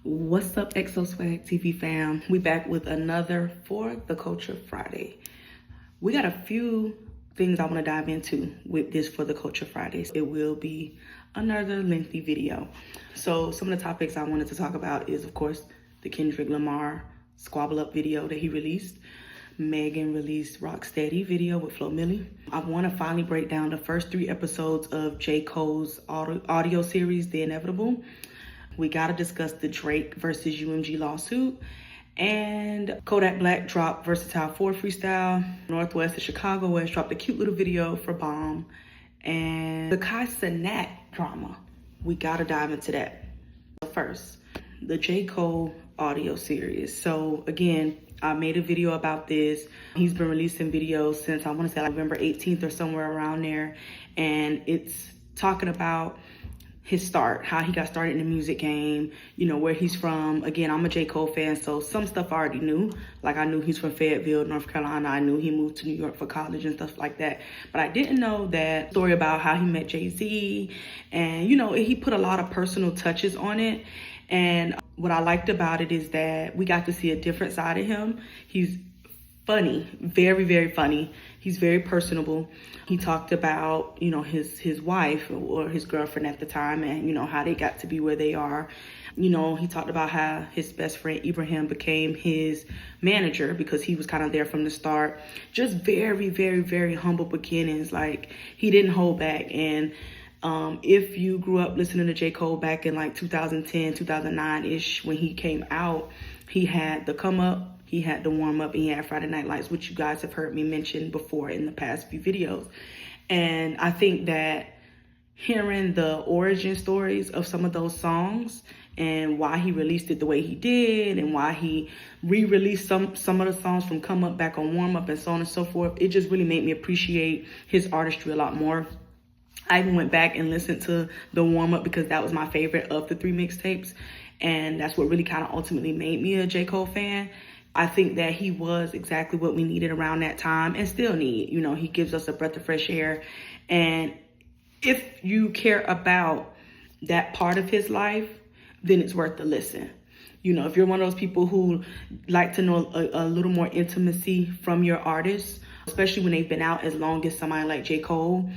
What's up, Exo Swag TV fam? We back with another For the Culture Friday. We got a few things I want to dive into with this For the Culture Fridays. It will be another lengthy video. So some of the topics I wanted to talk about is, of course, the Kendrick Lamar Squabble Up video that he released. Megan released Rocksteady video with Flo Milli. I want to finally break down the first 3 episodes of J.Cole's audio series, The Inevitable. We got to discuss the Drake versus UMG lawsuit. And Kodak Black dropped Versatile 4 freestyle. Northwest and Chicago West dropped a cute little video for Bomb. And the Cenat drama. We got to dive into that. First, the J.Cole audio series. So again, I made a video about this. He's been releasing videos since I want to say like November 18th or somewhere around there. And it's talking about his start, how he got started in the music game, you know, where he's from. Again, I'm a J. Cole fan, so some stuff I already knew. Like I knew he's from Fayetteville, North Carolina. I knew he moved to New York for college and stuff like that. But I didn't know that story about how he met Jay-Z. And, you know, he put a lot of personal touches on it. And what I liked about it is that we got to see a different side of him. He's funny, very, very funny. He's very personable. He talked about, you know, his wife or his girlfriend at the time and, you know, how they got to be where they are. You know, he talked about how his best friend Ibrahim became his manager because he was kind of there from the start. Just very, very, very humble beginnings. Like, he didn't hold back. And if you grew up listening to J. Cole back in like 2010, 2009-ish, when he came out, he had the Come Up, he had the Warm Up, and he had Friday Night Lights, which you guys have heard me mention before in the past few videos. And I think that hearing the origin stories of some of those songs and why he released it the way he did and why he re-released some of the songs from Come Up back on Warm Up and so on and so forth, it just really made me appreciate his artistry a lot more. I even went back and listened to the Warm Up because that was my favorite of the 3 mixtapes. And that's what really kind of ultimately made me a J. Cole fan. I think that he was exactly what we needed around that time and still need. You know, he gives us a breath of fresh air. And if you care about that part of his life, then it's worth the listen. You know, if you're one of those people who like to know a little more intimacy from your artists, especially when they've been out as long as somebody like J. Cole,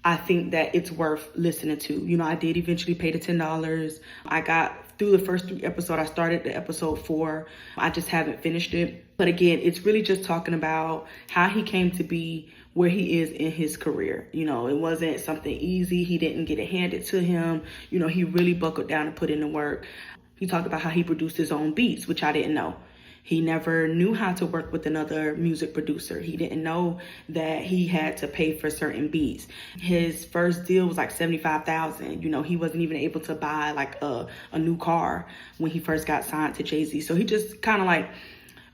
I think that it's worth listening to. You know, I did eventually pay the $10. I got through the first 3 episodes. I started the episode 4. I just haven't finished it. But again, it's really just talking about how he came to be where he is in his career. You know, it wasn't something easy. He didn't get it handed to him. You know, he really buckled down and put in the work. He talked about how he produced his own beats, which I didn't know. He never knew how to work with another music producer. He didn't know that he had to pay for certain beats. His first deal was like $75,000. You know, he wasn't even able to buy like a new car when he first got signed to Jay-Z. So he just kind of like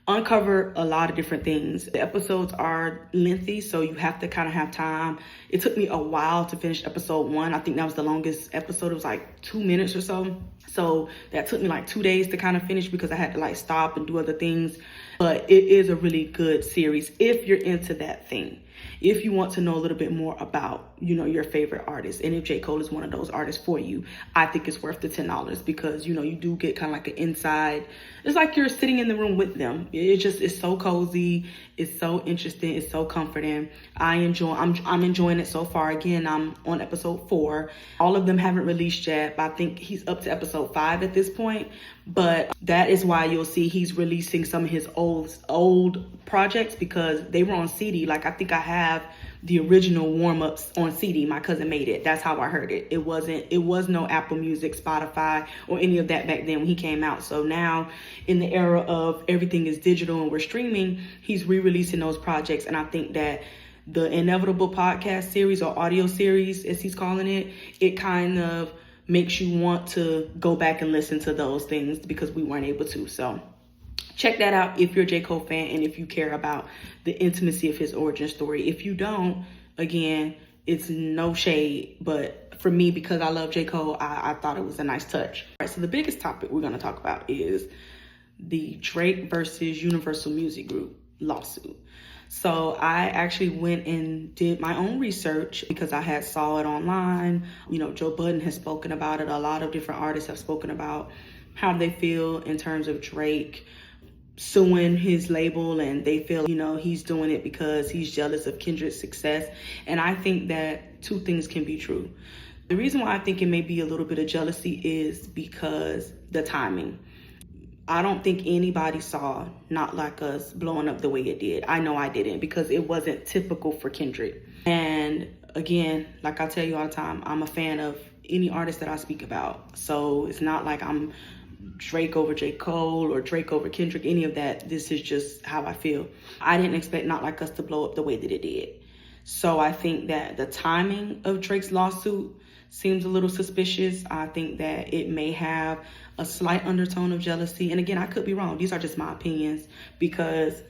uncovered a lot of different things. The episodes are lengthy, so you have to kind of have time. It took me a while to finish episode 1. I think that was the longest episode. It was like 2 minutes or so. So that took me like 2 days to kind of finish because I had to like stop and do other things. But it is a really good series if you're into that thing. If you want to know a little bit more about, you know, your favorite artist, and if J. Cole is one of those artists for you, I think it's worth the $10 because, you know, you do get kind of like an inside. It's like you're sitting in the room with them. It's so cozy. It's so interesting. It's so comforting. I'm enjoying it so far. Again, I'm on episode 4. All of them haven't released yet, but I think he's up to episode 5 at this point. But that is why you'll see he's releasing some of his old projects because they were on CD. Like I think I have the original warm-ups on CD. My cousin made it. That's how I heard it. It was no Apple Music, Spotify, or any of that back then when he came out. So now in the era of everything is digital and we're streaming, he's re-releasing those projects. And I think that the Inevitable podcast series or audio series, as he's calling it, it kind of makes you want to go back and listen to those things because we weren't able to. So check that out if you're a J. Cole fan and if you care about the intimacy of his origin story. If you don't, again, it's no shade, but for me, because I love J. Cole, I thought it was a nice touch. All right, so the biggest topic we're going to talk about is the Drake versus Universal Music Group lawsuit. So I actually went and did my own research because I had saw it online. You know, Joe Budden has spoken about it. A lot of different artists have spoken about how they feel in terms of Drake suing his label, and they feel, he's doing it because he's jealous of Kendrick's success. And I think that two things can be true. The reason why I think it may be a little bit of jealousy is because the timing. I don't think anybody saw Not Like Us blowing up the way it did. I know I didn't, because it wasn't typical for Kendrick. And again, like I tell you all the time, I'm a fan of any artist that I speak about. So it's not like I'm Drake over J.Cole or Drake over Kendrick, any of that. This is just how I feel. I didn't expect Not Like Us to blow up the way that it did. So I think that the timing of Drake's lawsuit seems a little suspicious. I think that it may have a slight undertone of jealousy. And again, I could be wrong. These are just my opinions, because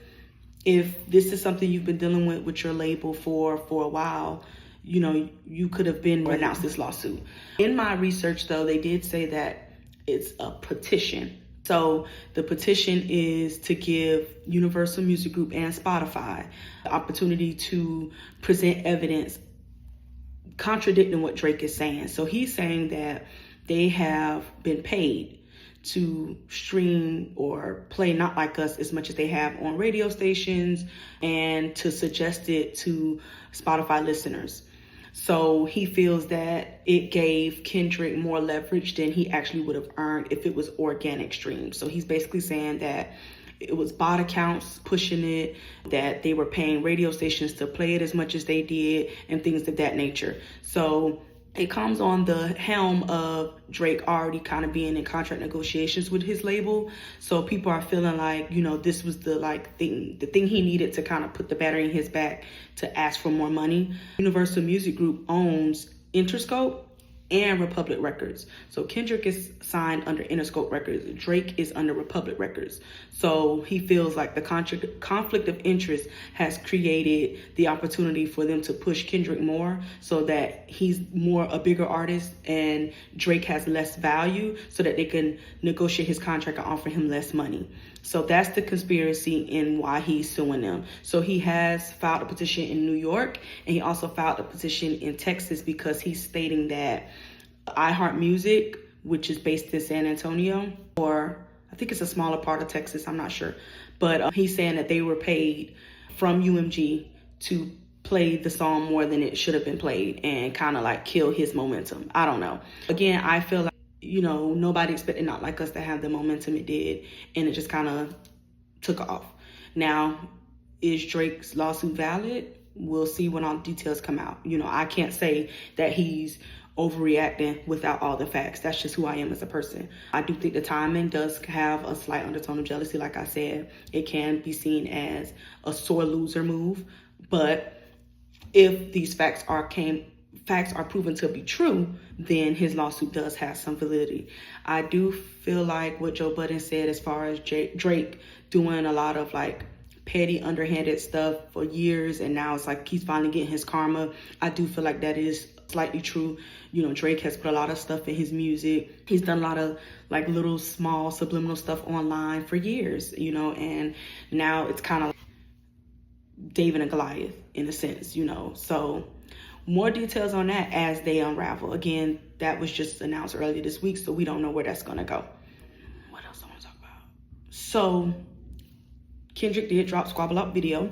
if this is something you've been dealing with your label for a while, you could have been announced this lawsuit. In my research, though, they did say that it's a petition. So the petition is to give Universal Music Group and Spotify the opportunity to present evidence contradicting what Drake is saying. So he's saying that they have been paid to stream or play Not Like Us as much as they have on radio stations, and to suggest it to Spotify listeners. So he feels that it gave Kendrick more leverage than he actually would have earned if it was organic streams. So he's basically saying that it was bot accounts pushing it, that they were paying radio stations to play it as much as they did, and things of that nature. So it comes on the helm of Drake already kind of being in contract negotiations with his label. So people are feeling like, this was the thing he needed to kind of put the battery in his back to ask for more money. Universal Music Group owns Interscope and Republic Records. So Kendrick is signed under Interscope Records. Drake is under Republic Records. So he feels like the conflict of interest has created the opportunity for them to push Kendrick more, so that he's a bigger artist and Drake has less value, so that they can negotiate his contract and offer him less money. So that's the conspiracy in why he's suing them. So he has filed a petition in New York, and he also filed a petition in Texas, because he's stating that iHeartMusic, which is based in San Antonio, or I think it's a smaller part of Texas, I'm not sure. But he's saying that they were paid from UMG to play the song more than it should have been played, and kind of like kill his momentum. I don't know. Again, I feel like, nobody expected Not Like Us to have the momentum it did, and it just kind of took off. Now, is Drake's lawsuit valid? We'll see when all the details come out. I can't say that he's overreacting without all the facts. That's just who I am as a person. I do think the timing does have a slight undertone of jealousy. Like I said, it can be seen as a sore loser move. But if these facts are proven to be true, then his lawsuit does have some validity. I do feel like what Joe Budden said, as far as Drake doing a lot of petty, underhanded stuff for years, and now it's like he's finally getting his karma. I do feel like that is slightly true. Drake has put a lot of stuff in his music. He's done a lot of little small subliminal stuff online for years, and now it's kind of David and Goliath in a sense, So more details on that as they unravel. Again, that was just announced earlier this week, so we don't know where that's gonna go. What else I want to talk about? So Kendrick did drop Squabble Up video.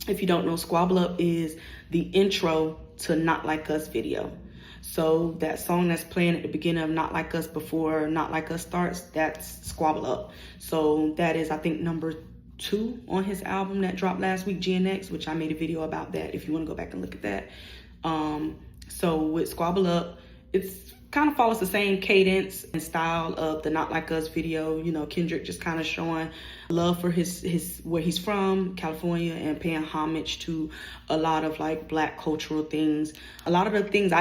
If you don't know, Squabble Up is the intro to Not Like Us video. So that song that's playing at the beginning of Not Like Us before Not Like Us starts, that's Squabble Up. So that is, I think, number 2 on his album that dropped last week, GNX, which I made a video about that if you want to go back and look at that. So with Squabble Up, it's kind of follows the same cadence and style of the Not Like Us video. Kendrick just kind of showing love for his where he's from, California, and paying homage to a lot of Black cultural things. A lot of the things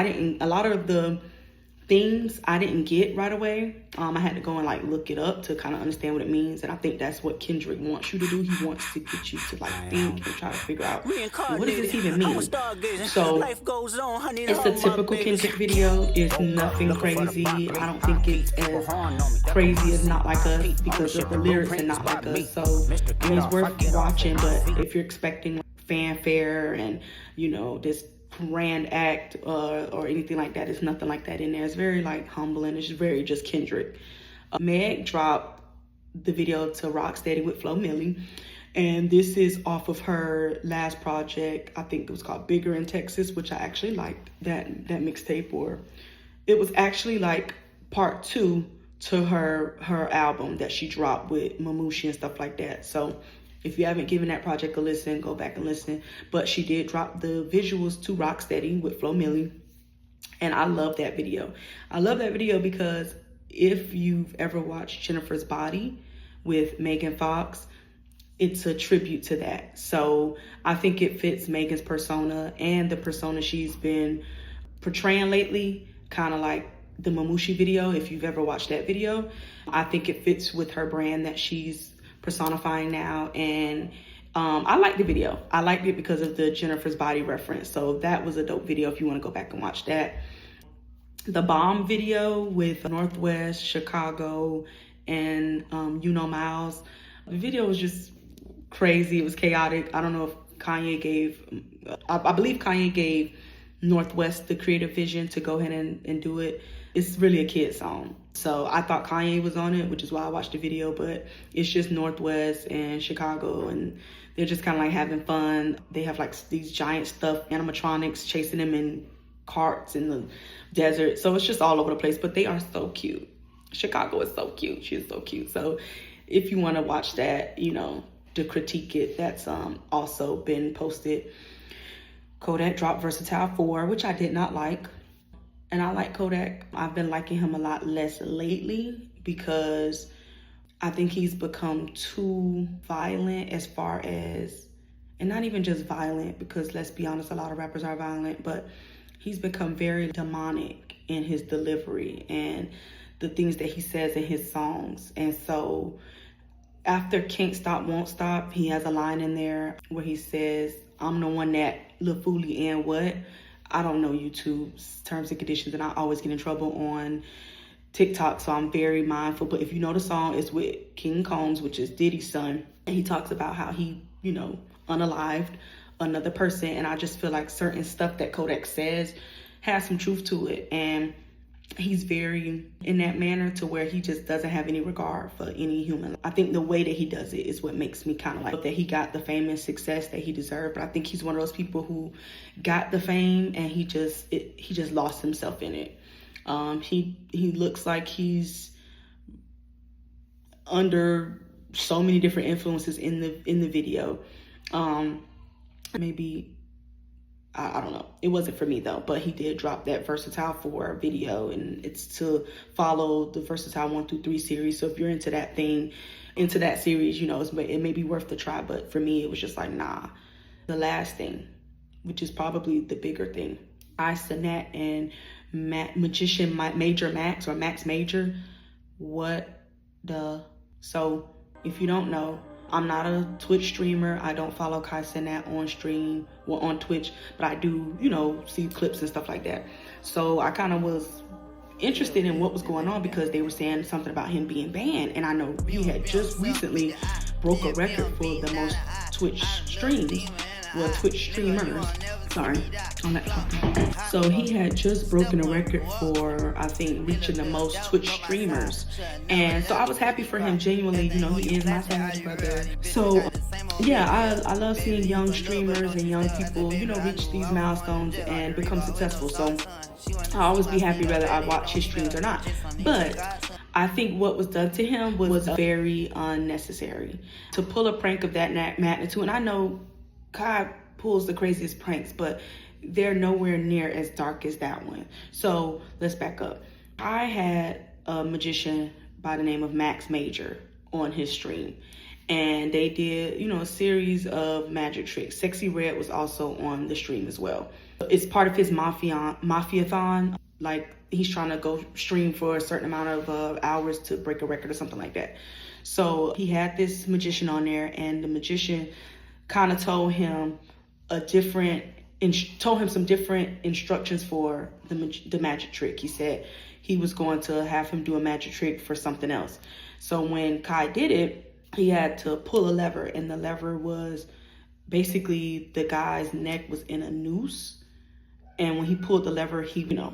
I didn't get right away. I had to go and look it up to kind of understand what it means, and I think that's what Kendrick wants you to do. He wants to get you to think and try to figure out, what does this even mean? So it's a typical Kendrick video. It's nothing crazy. I don't think it's as crazy as Not Like Us because of the lyrics and Not Like Us. So it's worth watching, but if you're expecting fanfare and this grand act or anything like that, it's nothing like that in there. It's very humble, and it's very just Kendrick. Meg dropped the video to Rocksteady with Flo Milli. And this is off of her last project. I think it was called Bigger in Texas, which I actually liked that mixtape. Or it was actually like part 2 to her album that she dropped with Mamushi and stuff like that. So if you haven't given that project a listen, go back and listen. But she did drop the visuals to Rocksteady with Flo Milli. And I love that video. I love that video because if you've ever watched Jennifer's Body with Megan Fox, it's a tribute to that. So I think it fits Megan's persona and the persona she's been portraying lately, kind of like the Mamushi video. If you've ever watched that video, I think it fits with her brand that she's personifying now. And I like the video. I liked it because of the Jennifer's Body reference. So that was a dope video if you want to go back and watch that. The Bomb video with Northwest, Chicago, and Miles. The video was just crazy. It was chaotic. I don't know if Kanye gave, I believe Kanye gave Northwest the creative vision to go ahead and do it. It's really a kid song. So I thought Kanye was on it, which is why I watched the video, but it's just Northwest and Chicago, and they're just kind of like having fun. They have like these giant stuffed animatronics chasing them in carts in the desert. So it's just all over the place, but they are so cute. Chicago is so cute. She is so cute. So if you want to watch that, you know, to critique it, that's also been posted. Kodak dropped Versatile 4, which I did not like. And I like Kodak. I've been liking him a lot less lately because I think he's become too violent as far as, and not even just violent, because let's be honest, a lot of rappers are violent, but he's become very demonic in his delivery and the things that he says in his songs. And so after Can't Stop, Won't Stop, he has a line in there where he says, I'm the one that Lil Foolie and what? I don't know YouTube's terms and conditions, and I always get in trouble on TikTok, so I'm very mindful. But if you know the song, it's with King Combs, which is Diddy's son, and he talks about how he, you know, unalived another person. And I just feel like certain stuff that Kodak says has some truth to it, and he's very in that manner to where he just doesn't have any regard for any human. I think the way that he does it is what makes me kind of like that he got the fame and success that he deserved. But I think he's one of those people who got the fame and he just lost himself in it. He looks like he's under so many different influences in the video. Maybe I don't know. It wasn't for me though, but he did drop that Versatile 4 video, and it's to follow the Versatile 1 through 3 series. So if you're into that thing, into that series, you know, it may be worth the try. But for me, it was just like, nah. The last thing, which is probably the bigger thing, Cenat and Magician Major Max, or Max Major. What the? So if you don't know, I'm not a Twitch streamer. I don't follow Cenat on stream or on Twitch, but I do, you know, see clips and stuff like that. So I kind of was interested in what was going on because they were saying something about him being banned. And I know he had just recently broke a record for the most Twitch streams. Well, Twitch streamers. Sorry, on that topic. So he had just broken a record for, I think, reaching the most Twitch streamers. And so I was happy for him, genuinely. You know, he is my savage brother. So yeah, I love seeing young streamers and young people, you know, reach these milestones and become successful. So I'll always be happy whether I watch his streams or not. But I think what was done to him was very unnecessary. To pull a prank of that magnitude, and I know Kai pulls the craziest pranks, but they're nowhere near as dark as that one. So let's back up. I had a magician by the name of Max Major on his stream, and they did, you know, a series of magic tricks. Sexy Red was also on the stream as well. It's part of his Mafia-thon. Like, he's trying to go stream for a certain amount of hours to break a record or something like that. So he had this magician on there, and the magician kind of told him some different instructions for the magic trick. He said he was going to have him do a magic trick for something else. So when Kai did it, he had to pull a lever, and the lever was basically the guy's neck was in a noose. And when he pulled the lever, he, you know,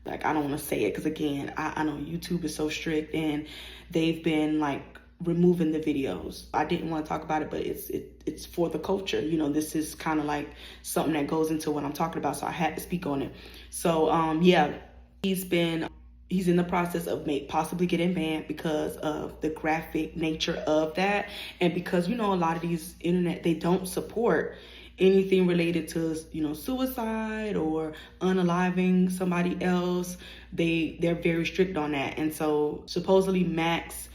like, I don't want to say it because, again, I know YouTube is so strict and they've been like removing the videos. I didn't want to talk about it, but it's for the culture. You know, this is kind of like something that goes into what I'm talking about, so I had to speak on it. So yeah, he's in the process of possibly getting banned because of the graphic nature of that, and because, you know, a lot of these internet, they don't support anything related to, you know, suicide or unaliving somebody else. They're very strict on that. And so supposedly Max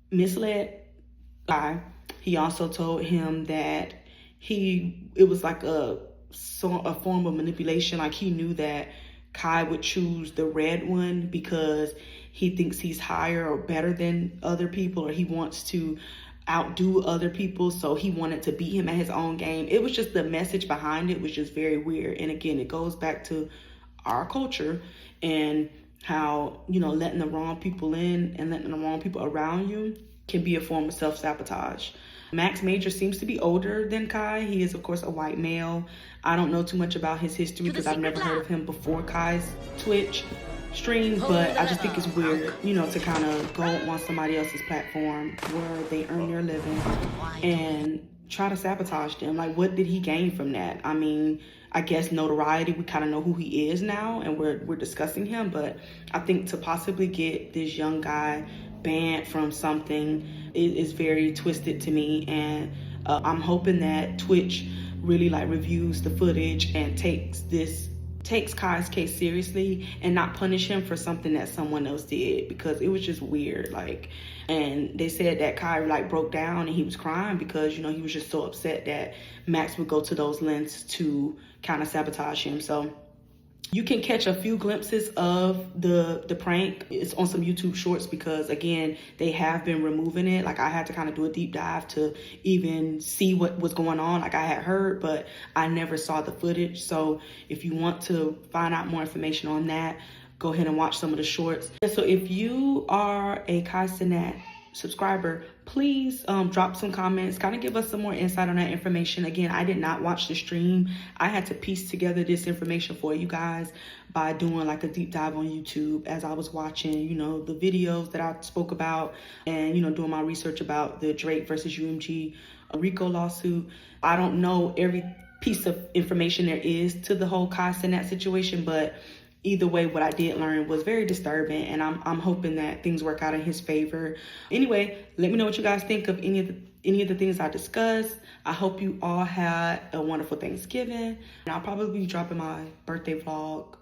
misled guy. He also told him that it was like a form of manipulation. Like, he knew that Kai would choose the red one because he thinks he's higher or better than other people, or he wants to outdo other people, so he wanted to beat him at his own game. It was just, the message behind it was just very weird. And again, it goes back to our culture and how, you know, letting the wrong people in and letting the wrong people around you can be a form of self-sabotage. Max Major seems to be older than Kai. He is, of course, a white male. I don't know too much about his history because I've never heard of him before Kai's Twitch stream, but I just think it's weird, you know, to kind of go on somebody else's platform where they earn their living and try to sabotage them. Like, what did he gain from that? I mean, I guess notoriety. We kind of know who he is now and we're discussing him, but I think to possibly get this young guy banned from something is very twisted to me. And I'm hoping that Twitch really like reviews the footage and takes Kai's case seriously and not punish him for something that someone else did, because it was just weird. Like, and they said that Kai like broke down and he was crying because, you know, he was just so upset that Max would go to those lengths to kind of sabotage him. So you can catch a few glimpses of the prank. It's on some YouTube shorts because, again, they have been removing it. Like, I had to kind of do a deep dive to even see what was going on. Like, I had heard, but I never saw the footage. So if you want to find out more information on that, go ahead and watch some of the shorts. So if you are a Kai Cenat subscriber, please drop some comments, kind of give us some more insight on that information. Again, I did not watch the stream. I had to piece together this information for you guys by doing like a deep dive on YouTube as I was watching, you know, the videos that I spoke about and, you know, doing my research about the Drake versus UMG RICO lawsuit. I don't know every piece of information there is to the whole Kai Cenat situation, but either way, what I did learn was very disturbing, and I'm hoping that things work out in his favor. Anyway, let me know what you guys think of any of the things I discussed. I hope you all had a wonderful Thanksgiving. And I'll probably be dropping my birthday vlog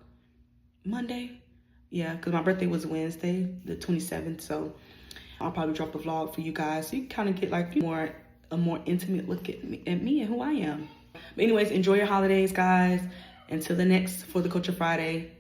Monday. Yeah, because my birthday was Wednesday, the 27th. So I'll probably drop a vlog for you guys so you can kind of get like a more intimate look at me and who I am. But anyways, enjoy your holidays, guys. Until the next For the Culture Friday.